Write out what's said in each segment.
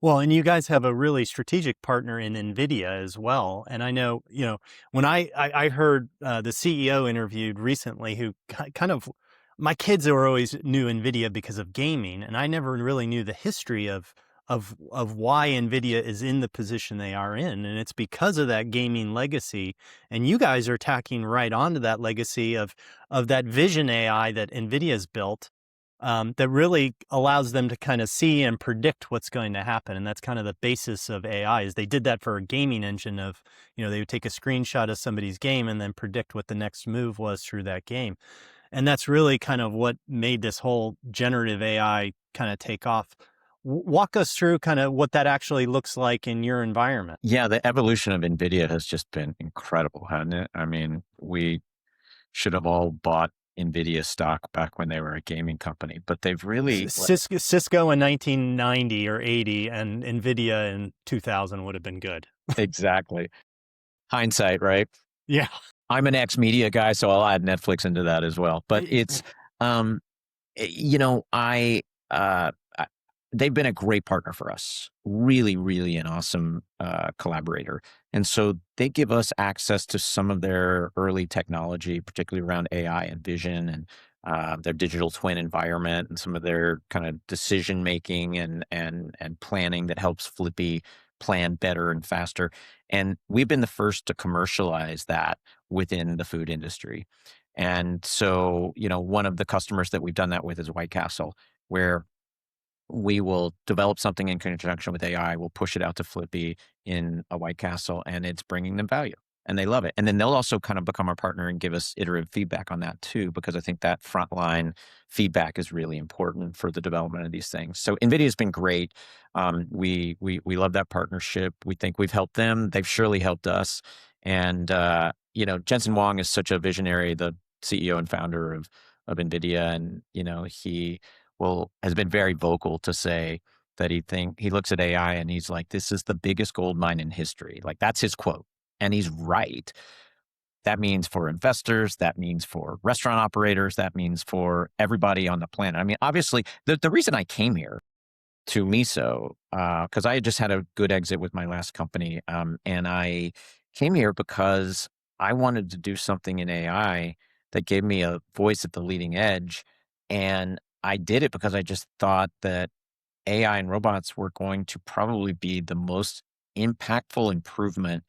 Well, and you guys have a really strategic partner in Nvidia as well. And I know, when I heard the CEO interviewed recently, who kind of, my kids were always knew Nvidia because of gaming, and I never really knew the history of why Nvidia is in the position they are in, and it's because of that gaming legacy. And you guys are tacking right onto that legacy of that vision AI that Nvidia's built, that really allows them to kind of see and predict what's going to happen. And that's kind of the basis of AI. Is they did that for a gaming engine of, they would take a screenshot of somebody's game and then predict what the next move was through that game. And that's really kind of what made this whole generative AI kind of take off. Walk us through kind of what that actually looks like in your environment. Yeah, the evolution of Nvidia has just been incredible, hasn't it? I mean, we should have all bought Nvidia stock back when they were a gaming company, but they've really Cisco in 1990 or 80 and Nvidia in 2000 would have been good. exactly hindsight, right? Yeah. I'm an ex-media guy, so I'll add Netflix into that as well. But it's, um, you know, I they've been a great partner for us. Really, really an awesome collaborator. And so they give us access to some of their early technology, particularly around AI and vision and their digital twin environment and some of their kind of decision making and planning that helps Flippy plan better and faster. And we've been the first to commercialize that within the food industry. And so, one of the customers that we've done that with is White Castle, where we will develop something in conjunction with AI. We'll push it out to Flippy in a White Castle, and it's bringing them value, and they love it. And then they'll also kind of become our partner and give us iterative feedback on that too, because I think that frontline feedback is really important for the development of these things. So NVIDIA has been great. We love that partnership. We think we've helped them. They've surely helped us. And Jensen Huang is such a visionary, the CEO and founder of NVIDIA, and he has been very vocal to say that he looks at AI and he's like, this is the biggest gold mine in history. Like, that's his quote. And he's right. That means for investors, that means for restaurant operators, that means for everybody on the planet. I mean, obviously, the reason I came here to Miso, because I had just had a good exit with my last company, and I came here because I wanted to do something in AI that gave me a voice at the leading edge. And I did it because I just thought that AI and robots were going to probably be the most impactful improvement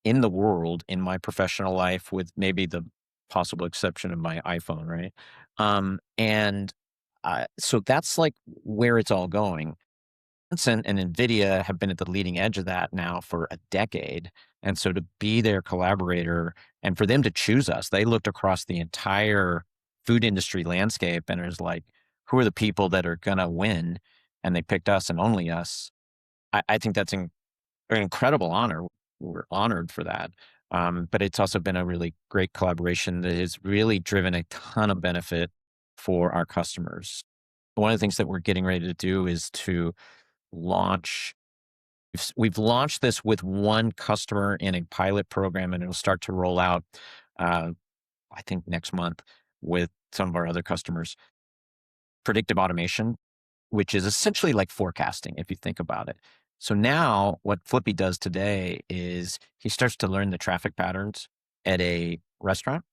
in the world in my professional life, with maybe the possible exception of my iPhone, right? And so that's like where it's all going. Jensen and NVIDIA have been at the leading edge of that now for a decade. And so to be their collaborator and for them to choose us, they looked across the entire food industry landscape and it was like, who are the people that are going to win? And they picked us and only us. I think that's an incredible honor. We're honored for that. But it's also been a really great collaboration that has really driven a ton of benefit for our customers. One of the things that we're getting ready to do is to launch. We've launched this with one customer in a pilot program, and it'll start to roll out, I think, next month with some of our other customers. Predictive automation, which is essentially like forecasting, if you think about it. So now what Flippy does today is he starts to learn the traffic patterns at a restaurant,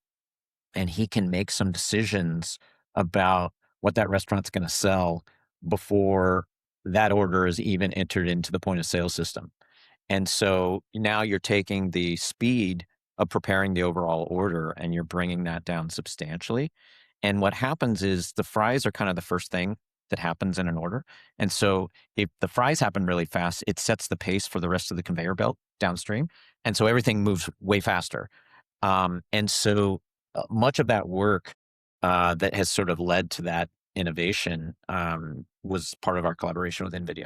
and he can make some decisions about what that restaurant's going to sell before that order is even entered into the point of sale system. And so now you're taking the speed of preparing the overall order and you're bringing that down substantially. And what happens is the fries are kind of the first thing that happens in an order. And so if the fries happen really fast, it sets the pace for the rest of the conveyor belt downstream. And so everything moves way faster. And so much of that work that has sort of led to that innovation was part of our collaboration with NVIDIA.